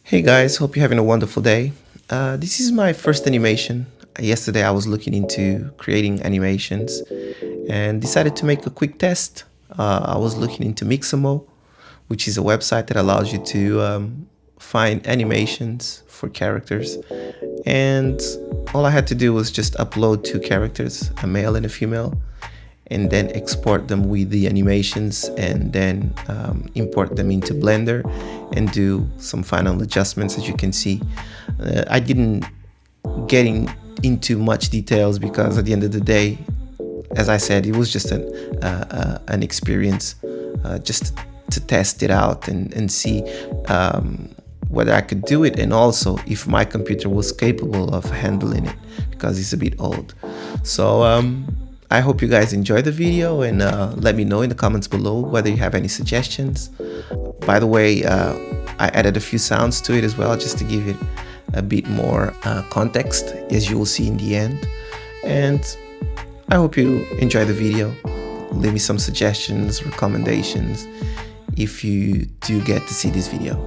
Hey guys, hope you're having a wonderful day. This is my first animation. Yesterday I was looking into creating animations and decided to make a quick test. I was looking into Mixamo, which is a website that allows you to find animations for characters. And all I had to do was just upload two characters, a male and a female, and then export them with the animations and then import them into Blender and do some final adjustments. As you can see, I didn't into much details because at the end of the day, as I said, it was just an experience, just to test it out and see whether I could do it, and also if my computer was capable of handling it because it's a bit old. So I hope you guys enjoy the video, and let me know in the comments below whether you have any suggestions. By the way, I added a few sounds to it as well, just to give it a bit more context, as you will see in the end. And I hope you enjoy the video. Leave me some suggestions, recommendations if you do get to see this video.